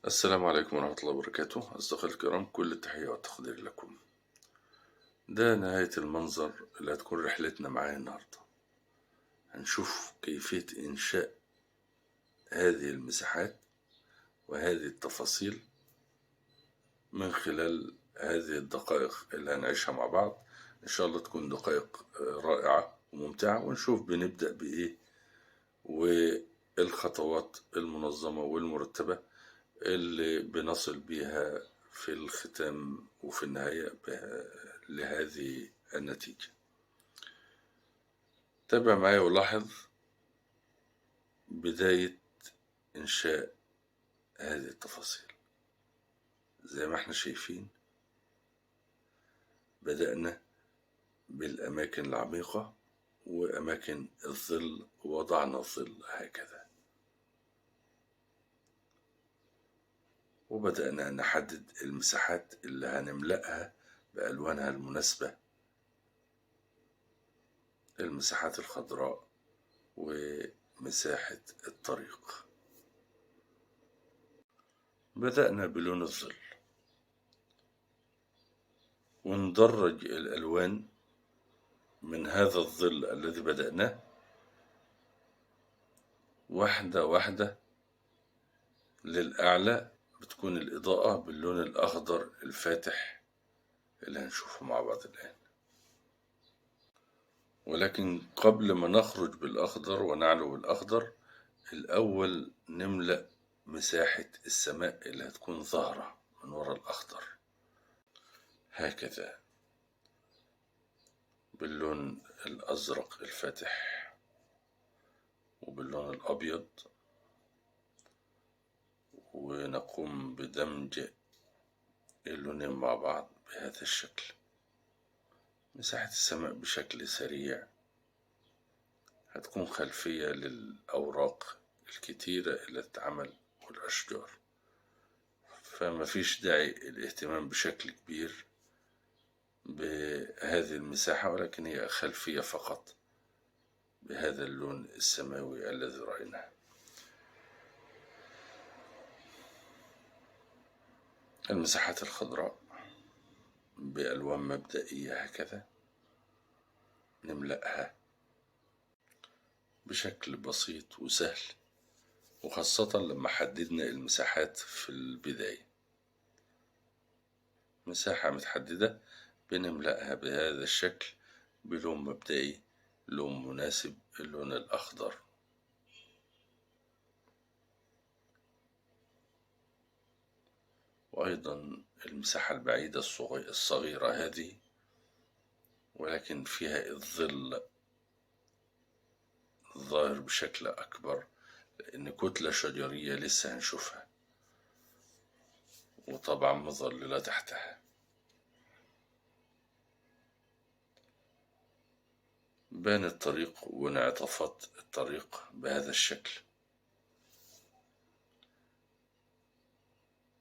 السلام عليكم ورحمة الله وبركاته. أصدقائي الكرام، كل التحية والتقدير لكم. ده نهاية المنظر اللي هتكون رحلتنا معاه النهاردة. هنشوف كيفية إنشاء هذه المساحات وهذه التفاصيل من خلال هذه الدقائق اللي هنعيشها مع بعض. إن شاء الله تكون دقائق رائعة وممتعة، ونشوف بنبدأ بإيه والخطوات المنظمة والمرتبة اللي بنصل بيها في الختام وفي النهاية لهذه النتيجة. تابع معايا ولاحظ بداية إنشاء هذه التفاصيل. زي ما احنا شايفين، بدأنا بالأماكن العميقة وأماكن الظل، وضعنا الظل هكذا، وبدأنا نحدد المساحات اللي هنملأها بألوانها المناسبة، المساحات الخضراء ومساحة الطريق. بدأنا بلون الظل، وندرج الألوان من هذا الظل الذي بدأناه واحدة واحدة للأعلى. بتكون الإضاءة باللون الأخضر الفاتح اللي هنشوفه مع بعض الآن. ولكن قبل ما نخرج بالأخضر ونعلو بالأخضر، الأول نملأ مساحة السماء اللي هتكون ظاهرة من وراء الأخضر هكذا باللون الأزرق الفاتح وباللون الأبيض، ونقوم بدمج اللونين مع بعض بهذا الشكل. مساحة السماء بشكل سريع هتكون خلفية للأوراق الكتيرة اللي تتعمل والأشجار، فما فيش داعي الاهتمام بشكل كبير بهذه المساحة، ولكن هي خلفية فقط بهذا اللون السماوي الذي رأيناه. المساحات الخضراء بألوان مبدئية هكذا نملأها بشكل بسيط وسهل، وخاصة لما حددنا المساحات في البداية. مساحة متحددة بنملأها بهذا الشكل بلون مبدئي، لون مناسب، اللون الأخضر. وأيضا المساحة البعيدة الصغيرة هذه، ولكن فيها الظل ظاهر بشكل أكبر، لأن كتلة شجرية لسه هنشوفها، وطبعا مظللة تحتها. بان الطريق وانعطافات الطريق بهذا الشكل.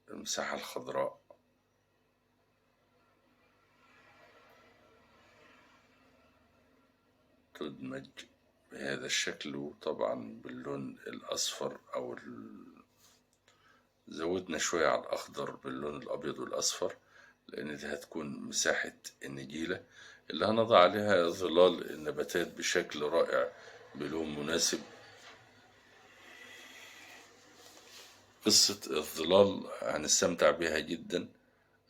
المساحة الخضراء تدمج بهذا الشكل، وطبعا باللون الأصفر زودنا شوية على الأخضر باللون الأبيض والأصفر، لأن دي هتكون مساحة النجيلة اللي هنضع عليها ظلال النباتات بشكل رائع بلون مناسب. قصة الظلال هنستمتع بها جدا،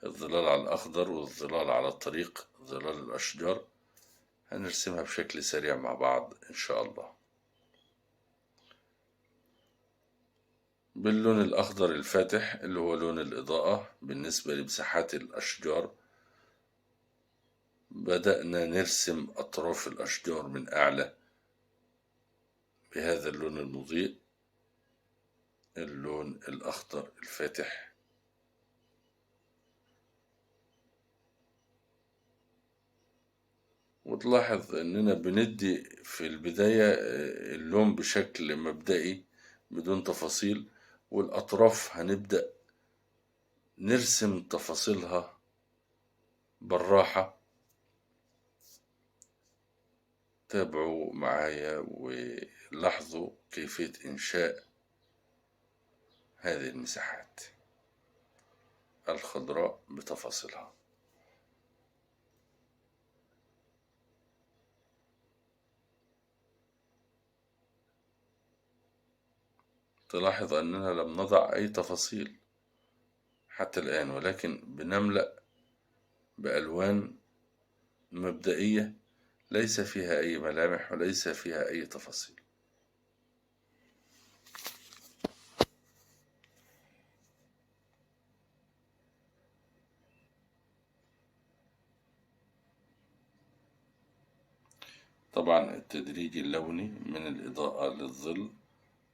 الظلال على الأخضر والظلال على الطريق، ظلال الأشجار، هنرسمها بشكل سريع مع بعض إن شاء الله. باللون الأخضر الفاتح اللي هو لون الإضاءة بالنسبة لمساحات الأشجار، بدأنا نرسم أطراف الأشجار من أعلى بهذا اللون المضيء، اللون الأخضر الفاتح. وتلاحظ أننا بندي في البداية اللون بشكل مبدئي بدون تفاصيل، والأطراف هنبدأ نرسم تفاصيلها بالراحة. تابعوا معايا ولاحظوا كيفية إنشاء هذه المساحات. الخضراء بتفاصيلها. تلاحظ أننا لم نضع أي تفاصيل حتى الآن، ولكن بنملأ بألوان مبدئية ليس فيها أي ملامح وليس فيها أي تفاصيل. طبعا التدريج اللوني من الإضاءة للظل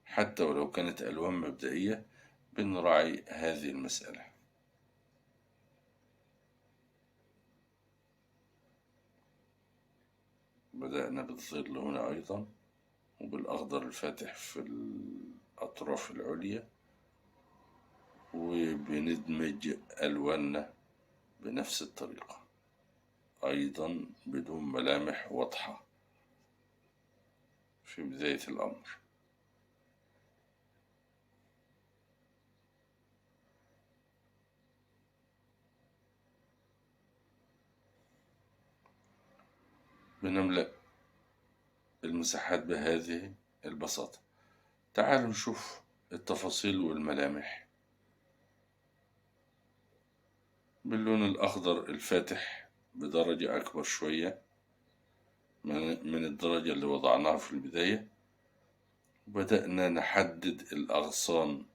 حتى ولو كانت ألوان مبدئية بنراعي هذه المسألة. بدأنا بالظل هنا أيضا، وبالأخضر الفاتح في الأطراف العليا، وبندمج ألواننا بنفس الطريقة أيضا بدون ملامح واضحة في بداية الأمر. بنملأ المساحات بهذه البساطة. تعالوا نشوف التفاصيل والملامح باللون الأخضر الفاتح بدرجة أكبر شوية من الدرجة اللي وضعناها في البداية. بدأنا نحدد الأغصان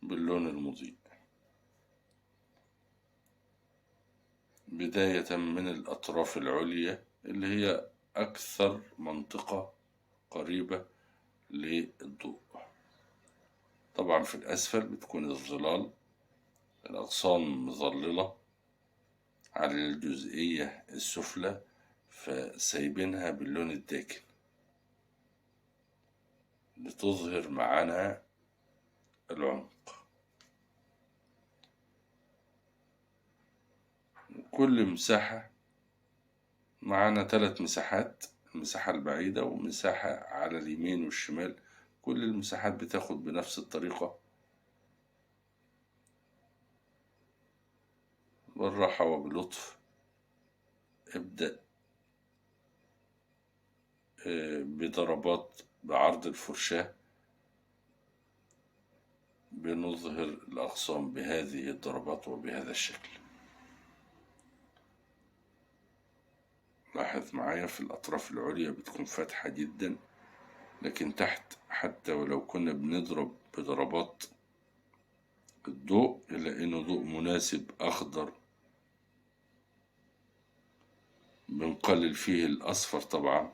باللون المضيء، بداية من الأطراف العليا اللي هي أكثر منطقة قريبة للضوء. طبعا في الأسفل بتكون الظلال، الأغصان مظللة على الجزئية السفلى، فسايبينها باللون الداكن لتظهر معنا العمق. كل مساحة معنا 3 مساحات، المساحة البعيدة ومساحة على اليمين والشمال. كل المساحات بتاخد بنفس الطريقة، بالراحة وبلطف. ابدأ بضربات بعرض الفرشاة بنظهر الأغصان بهذه الضربات وبهذا الشكل. لاحظ معايا في الأطراف العليا بتكون فاتحة جدا، لكن تحت حتى ولو كنا بنضرب بضربات الضوء إلا إنه ضوء مناسب أخضر، بنقلل فيه الأصفر طبعا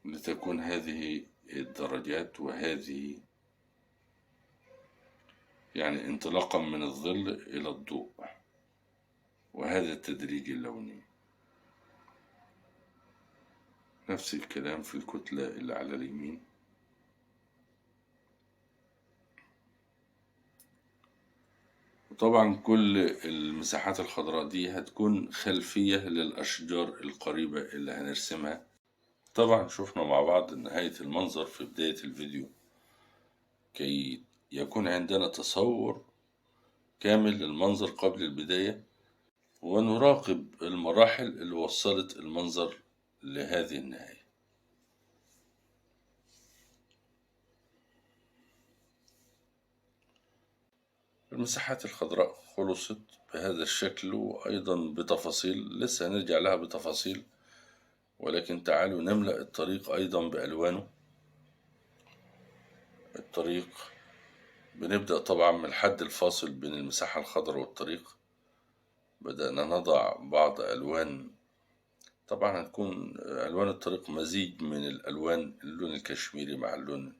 لتكون هذه الدرجات وهذه يعني انطلاقا من الظل إلى الضوء، وهذا التدريج اللوني. نفس الكلام في الكتلة اللي على اليمين. وطبعا كل المساحات الخضراء دي هتكون خلفية للأشجار القريبة اللي هنرسمها. طبعا شفنا مع بعض نهاية المنظر في بداية الفيديو كي يكون عندنا تصور كامل للمنظر قبل البداية، ونراقب المراحل اللي وصلت المنظر لهذه النهاية. المساحات الخضراء خلصت بهذا الشكل، وأيضا بتفاصيل لسه هنرجع لها بتفاصيل، ولكن تعالوا نملأ الطريق أيضا بألوانه. الطريق بنبدأ طبعا من الحد الفاصل بين المساحة الخضراء والطريق. بدأنا نضع بعض ألوان، طبعا هتكون ألوان الطريق مزيج من الألوان، اللون الكشميري مع اللون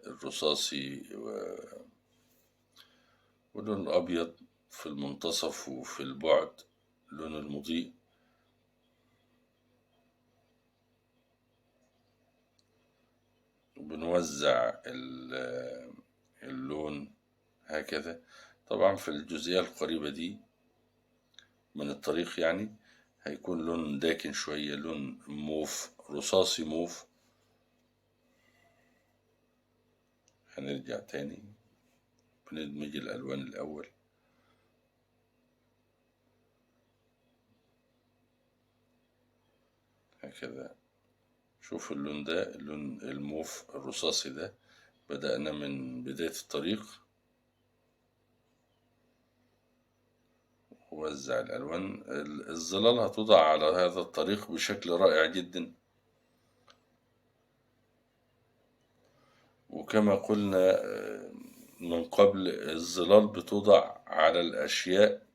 الرصاصي واللون الأبيض في المنتصف، وفي البعد اللون المضيء. وبنوزع اللون هكذا. طبعا في الجزئية القريبة دي من الطريق يعني هيكون لون داكن شوية، لون موف رصاصي موف. هنرجع تاني بندمج الألوان الأول. هكذا. شوف اللون ده، اللون الموف الرصاصي ده، بدأنا من بداية الطريق. ووزع الألوان. الظلال هتوضع على هذا الطريق بشكل رائع جدا. وكما قلنا من قبل، الظلال بتوضع على الأشياء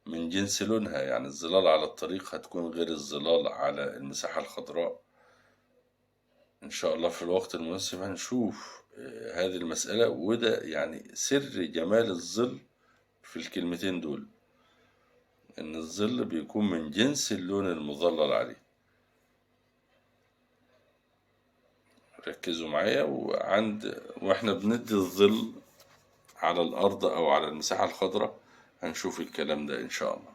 من جنس لونها. يعني الظلال على الطريق هتكون غير الظلال على المساحة الخضراء. إن شاء الله في الوقت المناسب هنشوف هذه المسألة. وده يعني سر جمال الظل في الكلمتين دول، إن الظل بيكون من جنس اللون المظلل عليه. ركزوا معايا. وإحنا بندي الظل على الأرض أو على المساحة الخضراء هنشوف الكلام ده إن شاء الله.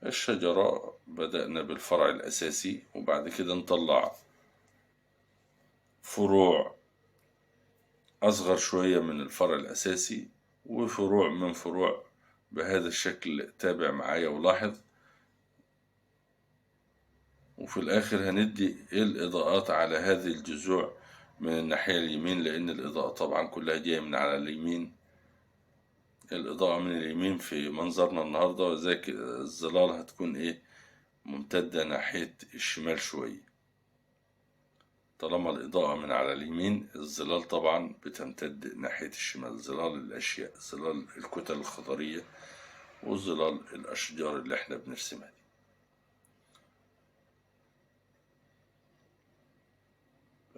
الشجرة بدأنا بالفرع الأساسي، وبعد كده نطلع فروع أصغر شوية من الفرع الأساسي، وفروع من فروع بهذا الشكل. تابع معايا ولاحظ. وفي الآخر هندي الإضاءات على هذه الجذوع من الناحية اليمين، لأن الإضاءة طبعا كلها جاية من على اليمين. الإضاءة من اليمين في منظرنا النهاردة، وذاك الظلال هتكون ممتدة ناحية الشمال شوية. طالما الإضاءة من على اليمين، الظلال طبعا بتمتد ناحية الشمال. ظلال الأشياء، ظلال الكتل الخضرية، وظلال الأشجار اللي احنا بنرسمها دي.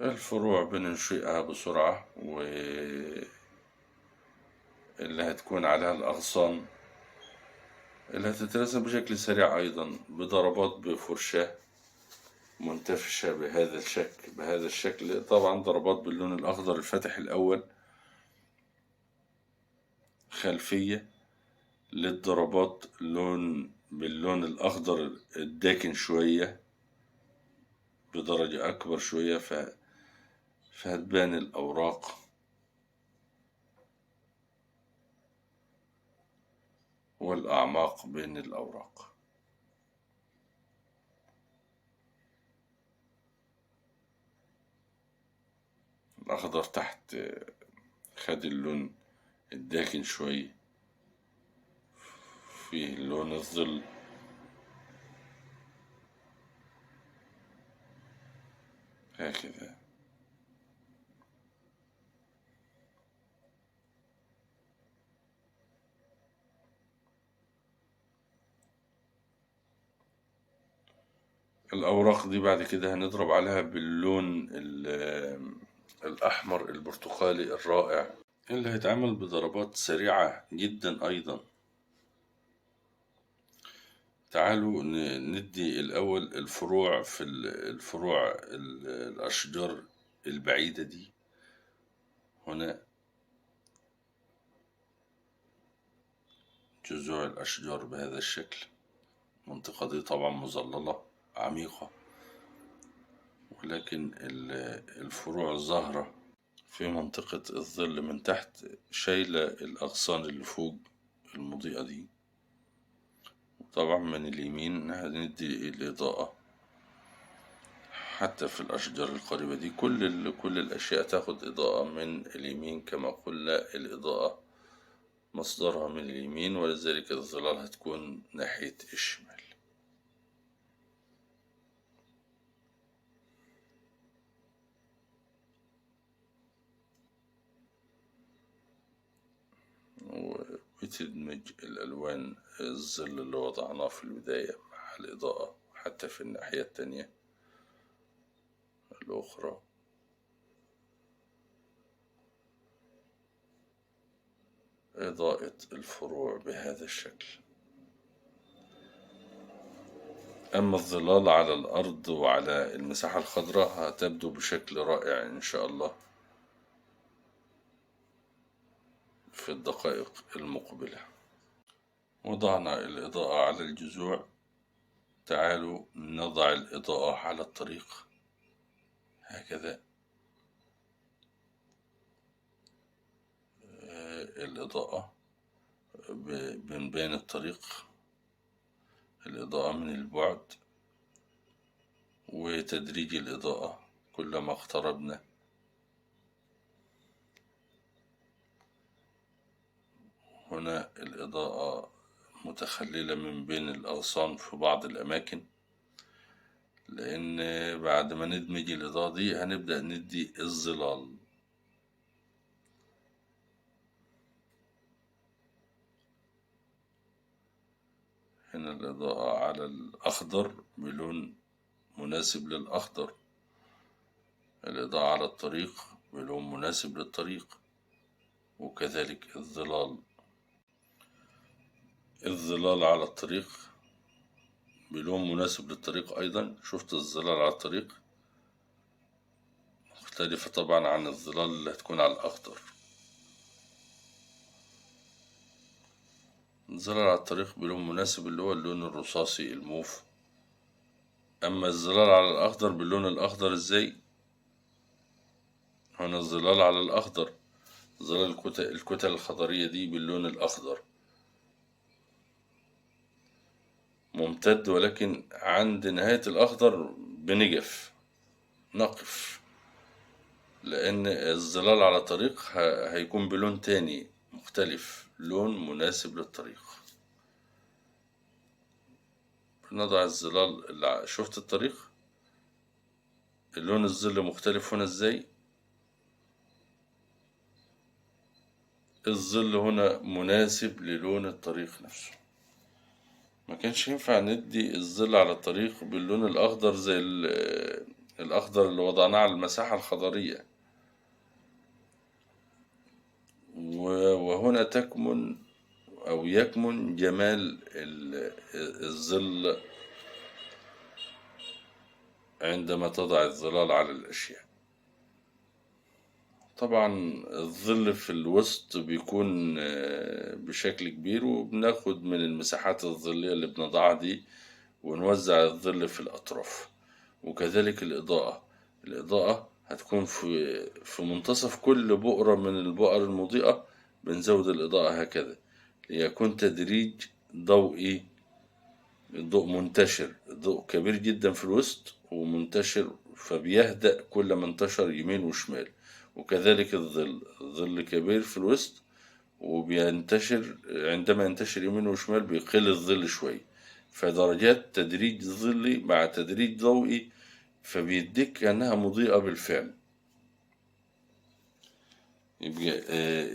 الفروع بننشئها بسرعة، واللي هتكون عليها الأغصان اللي هتترسم بشكل سريع أيضا بضربات بفرشاة منتفشة بهذا الشكل. طبعا ضربات باللون الأخضر الفاتح الأول خلفية للضربات باللون الأخضر الداكن شوية بدرجة أكبر شوية، فهتبان الأوراق والأعماق بين الأوراق. الأخضر تحت خد اللون الداكن شوية، فيه لون الظل. هكذا. الأوراق دي بعد كده هنضرب عليها باللون الأحمر البرتقالي الرائع، اللي هيتعمل بضربات سريعة جدا أيضا. تعالوا ندي الأول الفروع. في الفروع الأشجار البعيدة دي هنا، جذوع الأشجار بهذا الشكل. المنطقة دي طبعا مظللة عميقة، ولكن الفروع الظاهرة في منطقة الظل من تحت شايلة الأغصان اللي فوق المضيئة دي. طبعا من اليمين هندي الإضاءة حتى في الأشجار القريبة دي. كل الأشياء تاخد إضاءة من اليمين. كما قلنا الإضاءة مصدرها من اليمين، ولذلك الظلال هتكون ناحية الشمال. وتدمج الألوان، الظل اللي وضعناه في البداية مع الإضاءة حتى في الناحية التانية الأخرى. إضاءة الفروع بهذا الشكل. أما الظلال على الأرض وعلى المساحة الخضراء هتبدو بشكل رائع إن شاء الله في الدقائق المقبلة. وضعنا الإضاءة على الجذوع. تعالوا نضع الإضاءة على الطريق. هكذا. الإضاءة من بين الطريق، الإضاءة من البعد، وتدريج الإضاءة كلما اقتربنا. هنا الإضاءة متخللة من بين الأغصان في بعض الأماكن، لأن بعد ما ندمج الإضاءة دي هنبدأ ندي الظلال. هنا الإضاءة على الأخضر بلون مناسب للأخضر، الإضاءة على الطريق بلون مناسب للطريق، وكذلك الظلال على الطريق بلون مناسب للطريق أيضا. شفت الظلال على الطريق مختلفة طبعا عن الظلال اللي هتكون على الأخضر. الظلال على الطريق بلون مناسب اللي هو اللون الرصاصي الموف، أما الظلال على الأخضر باللون الأخضر. إزاي؟ هنا الظلال على الأخضر، ظلال الكتل الخضرية دي باللون الأخضر ممتد، ولكن عند نهاية الأخضر نقف، لأن الظلال على طريق هيكون بلون تاني مختلف، لون مناسب للطريق. نضع الظلال اللي شفت الطريق، اللون الظل مختلف هنا إزاي؟ الظل هنا مناسب للون الطريق نفسه. ما كانش ينفع ندي الظل على الطريق باللون الأخضر زي الأخضر اللي وضعناه على المساحة الخضرية. وهنا يكمن جمال الظل عندما تضع الظلال على الأشياء. طبعا الظل في الوسط بيكون بشكل كبير، وبناخد من المساحات الظلية اللي بنضعها دي ونوزع الظل في الأطراف. وكذلك الإضاءة هتكون في منتصف كل بؤرة من البؤر المضيئة، بنزود الإضاءة هكذا ليكون تدريج ضوئي. الضوء منتشر، الضوء كبير جدا في الوسط ومنتشر، فبيهدأ كل ما انتشر يمين وشمال. وكذلك الظل كبير في الوسط وبينتشر، عندما ينتشر يمين وشمال بيقل الظل شوي، فدرجات تدريج ظلي مع تدريج ضوئي، فبيديك كأنها مضيئة بالفعل. يبقى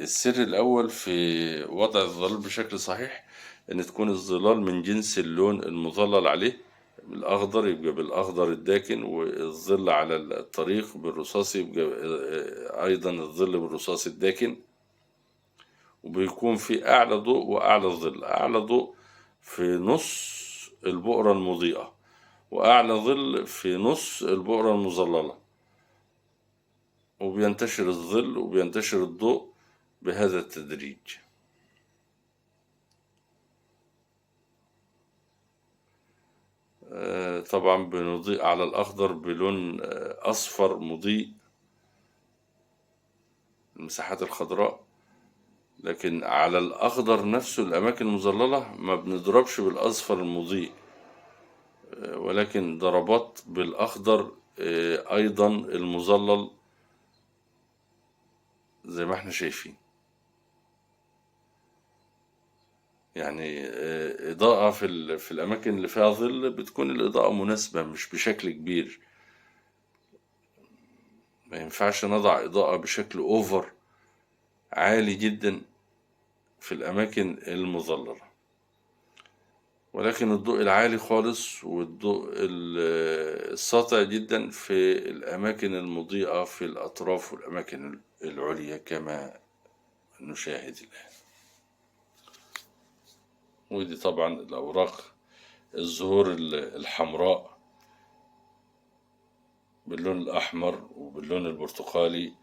السر الأول في وضع الظلال بشكل صحيح إن تكون الظلال من جنس اللون المظلل عليه. الأخضر يبقى بالأخضر الداكن، والظل على الطريق بالرصاصي يبقى أيضا الظل بالرصاصي الداكن. وبيكون في أعلى ضوء وأعلى ظل، أعلى ضوء في نص البؤرة المضيئة، وأعلى ظل في نص البؤرة المظللة، وبينتشر الظل وبينتشر الضوء بهذا التدريج. طبعا بنضيء على الأخضر بلون أصفر مضيء، المساحات الخضراء، لكن على الأخضر نفسه الأماكن المظللة ما بنضربش بالأصفر المضيء، ولكن ضربات بالأخضر أيضا المظلل زي ما احنا شايفين. يعني إضاءة في الأماكن اللي فيها ظل بتكون الإضاءة مناسبة مش بشكل كبير. ما ينفعش نضع إضاءة بشكل أوفر عالي جدا في الأماكن المظللة، ولكن الضوء العالي خالص والضوء الساطع جدا في الأماكن المضيئة في الأطراف والأماكن العليا كما نشاهد الآن. ودي طبعا الأوراق الزهور الحمراء باللون الأحمر وباللون البرتقالي،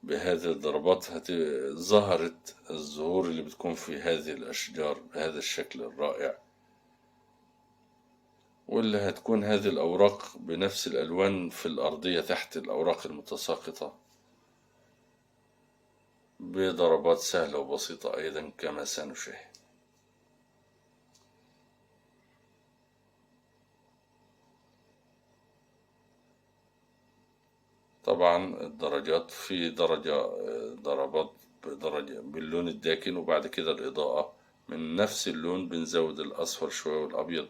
بهذه الضربات ظهرت الزهور اللي بتكون في هذه الأشجار بهذا الشكل الرائع. واللي هتكون هذه الأوراق بنفس الألوان في الأرضية تحت الأوراق المتساقطة بضربات سهلة وبسيطة أيضا كما سنشاهد. طبعا الدرجات في درجة ضربات بدرجة باللون الداكن، وبعد كده الإضاءة من نفس اللون بنزود الأصفر شوية والأبيض،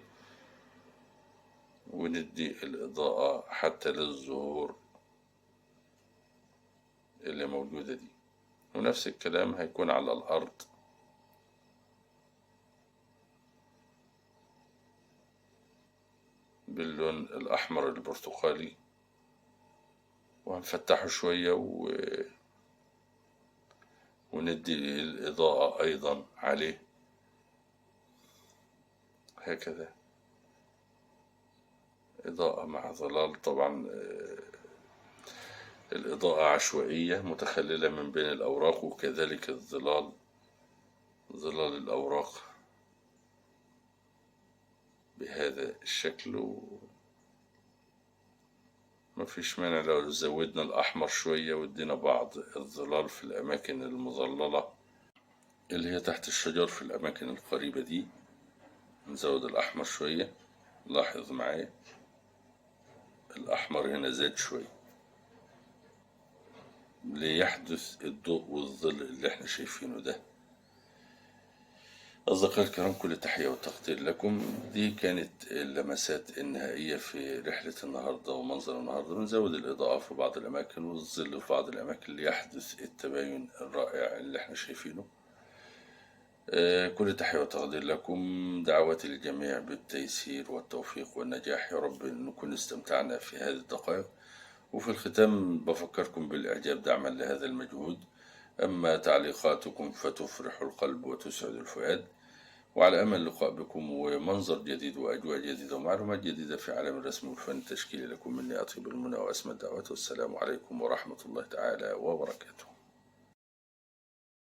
وندي الإضاءة حتى للزهور اللي موجودة دي، ونفس الكلام هيكون على الأرض. باللون الأحمر البرتقالي، وهنفتحه شوية وندي الإضاءة أيضا عليه هكذا، إضاءة مع ظلال. طبعا الإضاءة عشوائية متخللة من بين الأوراق، وكذلك الظلال، ظلال الأوراق بهذا الشكل. مفيش مانع لو زودنا الأحمر شوية وادينا بعض الظلال في الأماكن المظللة اللي هي تحت الشجر، في الأماكن القريبة دي نزود الأحمر شوية. لاحظ معايا الأحمر هنا زاد شوية ليحدث الضوء والظل اللي احنا شايفينه ده. أصدقائي الكرام، كل تحية وتقدير لكم. دي كانت اللمسات النهائية في رحلة النهاردة ومنظر النهاردة. بنزود الإضاءة في بعض الأماكن والظل في بعض الأماكن ليحدث التباين الرائع اللي احنا شايفينه. كل تحية وتقدير لكم. دعواتي للجميع بالتيسير والتوفيق والنجاح، يا رب نكون استمتعنا في هذه الدقائق. وفي الختام بفكركم بالإعجاب دعما لهذا المجهود. أما تعليقاتكم فتفرح القلب وتسعد الفؤاد. وعلى أمل لقاء بكم ومنظر جديد وأجواء جديدة ومعلومات جديدة في عالم الرسم والفن التشكيلي. لكم مني أطيب المنى وأسمى الدعوات، والسلام عليكم ورحمة الله تعالى وبركاته.